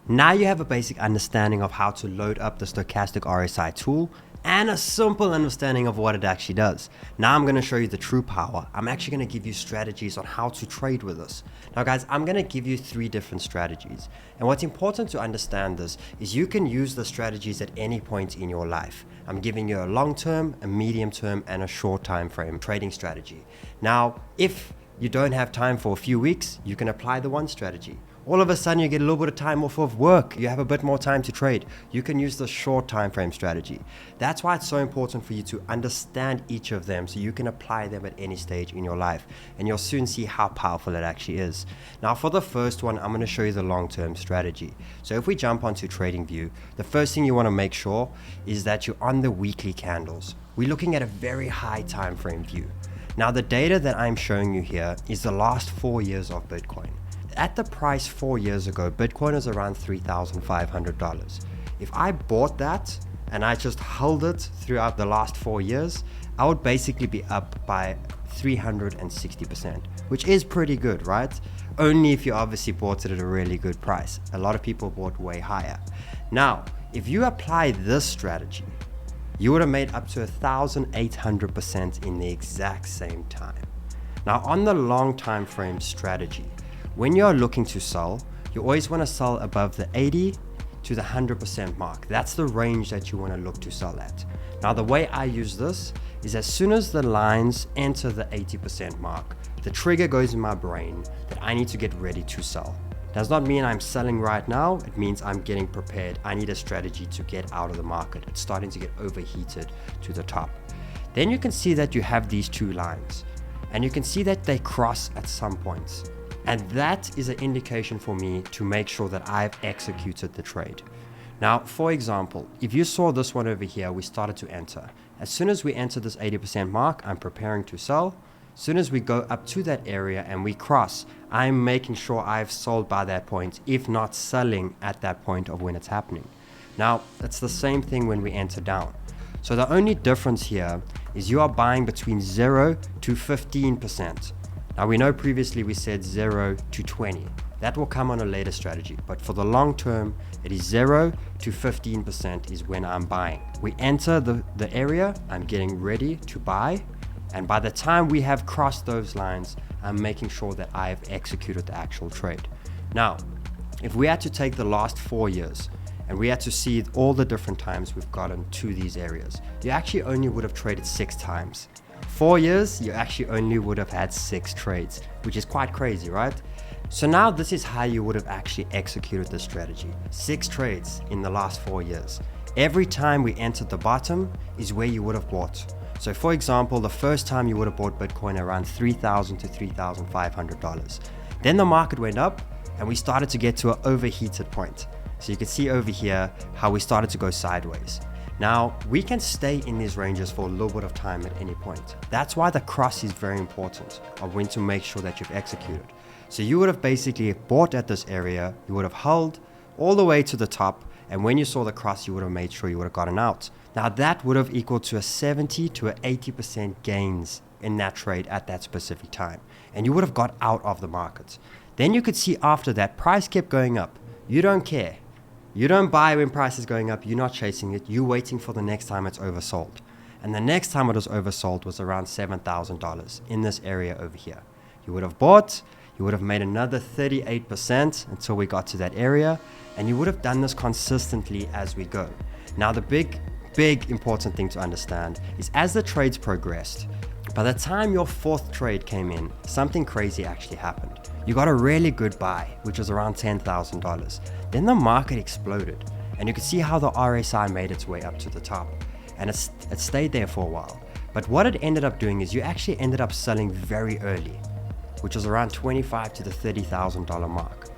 Now you have a basic understanding of how to load up the Stochastic RSI tool and a simple understanding of what it actually does. Now I'm going to show you the true power. I'm actually going to give you strategies on how to trade with this. Now guys, I'm going to give you 3 different strategies. And what's important to understand this is you can use the strategies at any point in your life. I'm giving you a long-term, a medium-term, and a short time frame trading strategy. Now, if you don't have time for a few weeks, you can apply the one strategy. All of a sudden you get a little bit of time off of work, you have a bit more time to trade, you can use the short time frame strategy. That's why it's so important for you to understand each of them so you can apply them at any stage in your life, and you'll soon see how powerful it actually is. Now for the first one, I'm going to show you the long-term strategy. So if we jump onto TradingView, the first thing you want to make sure is that you're on the weekly candles. We're looking at a very high time frame view. Now the data that I'm showing you here is the last 4 years of Bitcoin. At the price 4 years ago, Bitcoin was around $3,500. If I bought that and I just held it throughout the last 4 years, I would basically be up by 360%, which is pretty good, right? Only if you obviously bought it at a really good price. A lot of people bought way higher. Now, if you apply this strategy, you would have made up to 1,800% in the exact same time. Now, on the long time frame strategy, when you're looking to sell, you always want to sell above the 80 to the 100% mark. That's the range that you want to look to sell at. Now, the way I use this is as soon as the lines enter the 80% mark, the trigger goes in my brain that I need to get ready to sell. Does not mean I'm selling right now. It means I'm getting prepared. I need a strategy to get out of the market. It's starting to get overheated to the top. Then you can see that you have these 2 lines, and you can see that they cross at some points. And that is an indication for me to make sure that I've executed the trade. Now, for example, if you saw this one over here, we started to enter. As soon as we enter this 80% mark, I'm preparing to sell. As soon as we go up to that area and we cross, I'm making sure I've sold by that point, if not selling at that point of when it's happening. Now, it's the same thing when we enter down. So the only difference here is you are buying between 0 to 15%. Now we know previously we said 0 to 20. That will come on a later strategy, but for the long term, it is 0 to 15% is when I'm buying. We enter the area, I'm getting ready to buy, and by the time we have crossed those lines, I'm making sure that I've executed the actual trade. Now, if we had to take the last 4 years, and we had to see all the different times we've gotten to these areas, you actually only would have traded 6 times. 4 years, you actually only would have had 6 trades, which is quite crazy, right? So now this is how you would have actually executed this strategy. 6 trades in the last 4 years. Every time we entered the bottom is where you would have bought. So for example, the first time you would have bought Bitcoin around $3,000 to $3,500. Then the market went up and we started to get to an overheated point. So you can see over here how we started to go sideways. Now, we can stay in these ranges for a little bit of time at any point. That's why the cross is very important of when to make sure that you've executed. So you would have basically bought at this area, you would have held all the way to the top, and when you saw the cross, you would have made sure you would have gotten out. Now that would have equaled to a 70 to an 80% gains in that trade at that specific time. And you would have got out of the market. Then you could see after that, price kept going up. You don't care. You don't buy when price is going up, you're not chasing it, you're waiting for the next time it's oversold. And the next time it was oversold was around $7,000 in this area over here. You would have bought, you would have made another 38% until we got to that area, and you would have done this consistently as we go. Now the big important thing to understand is as the trades progressed, by the time your 4th trade came in, something crazy actually happened. You got a really good buy, which was around $10,000. Then the market exploded, and you could see how the RSI made its way up to the top, and it stayed there for a while. But what it ended up doing is you actually ended up selling very early, which was around $25,000 to the $30,000 mark.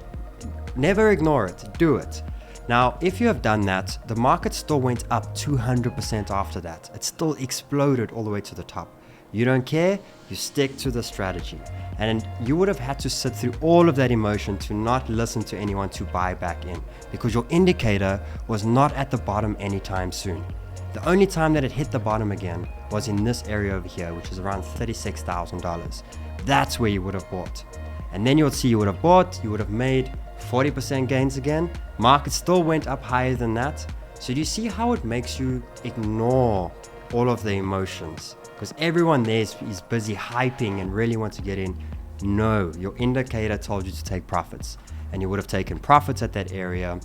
Never ignore it, do it. Now, if you have done that, the market still went up 200% after that. It still exploded all the way to the top. You don't care, you stick to the strategy. And you would have had to sit through all of that emotion to not listen to anyone to buy back in, because your indicator was not at the bottom anytime soon. The only time that it hit the bottom again was in this area over here, which is around $36,000. That's where you would have bought. And then you'll see you would have bought, you would have made 40% gains again. Market still went up higher than that. So do you see how it makes you ignore all of the emotions? Because everyone there is busy hyping and really want to get in. No, your indicator told you to take profits, and you would have taken profits at that area.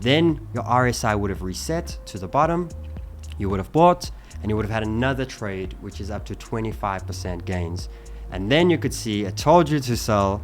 Then your RSI would have reset to the bottom. You would have bought, and you would have had another trade, which is up to 25% gains. And then you could see it told you to sell,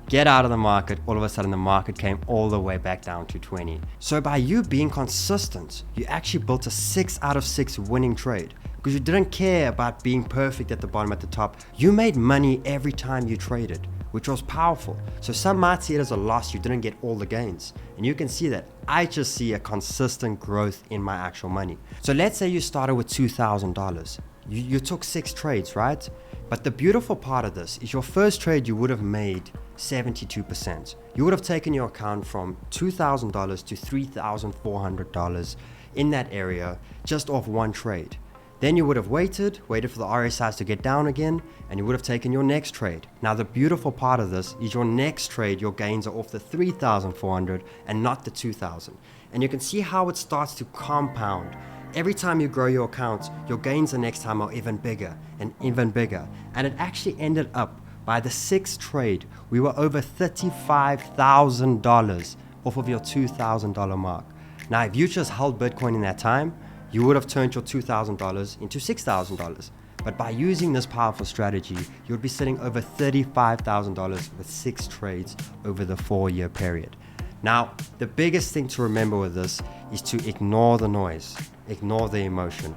get out of the market. All of a sudden the market came all the way back down to 20. So by you being consistent, you actually built a 6 out of 6 winning trade, because you didn't care about being perfect at the bottom, at the top. You made money every time you traded, which was powerful. So some might see it as a loss, you didn't get all the gains. And you can see that I just see a consistent growth in my actual money. So let's say you started with $2,000. You took 6 trades, right? But the beautiful part of this is your first trade, you would have made 72%. You would have taken your account from $2,000 to $3,400 in that area just off one trade. Then you would have waited for the RSIs to get down again, and you would have taken your next trade. Now the beautiful part of this is your next trade, your gains are off the 3,400 and not the 2,000. And you can see how it starts to compound. Every time you grow your account, your gains the next time are even bigger and even bigger. And it actually ended up, by the 6th trade, we were over $35,000 off of your $2,000 mark. Now, if you just held Bitcoin in that time, you would have turned your $2,000 into $6,000. But by using this powerful strategy, you would be sitting over $35,000 with 6 trades over the 4-year period. Now, the biggest thing to remember with this is to ignore the noise, ignore the emotion.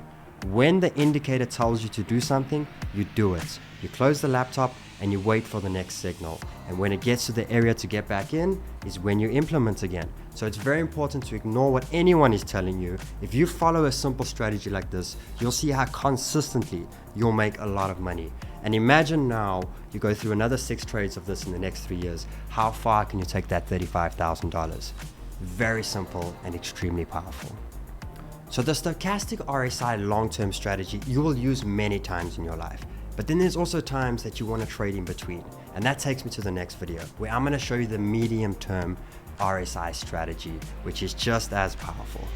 When the indicator tells you to do something, you do it. You close the laptop and you wait for the next signal. And when it gets to the area to get back in is when you implement again. So it's very important to ignore what anyone is telling you. If you follow a simple strategy like this, you'll see how consistently you'll make a lot of money. And imagine now you go through another 6 trades of this in the next 3 years. How far can you take that $35,000? Very simple and extremely powerful. So the stochastic RSI long-term strategy you will use many times in your life. But then there's also times that you want to trade in between. And that takes me to the next video, where I'm going to show you the medium-term RSI strategy, which is just as powerful.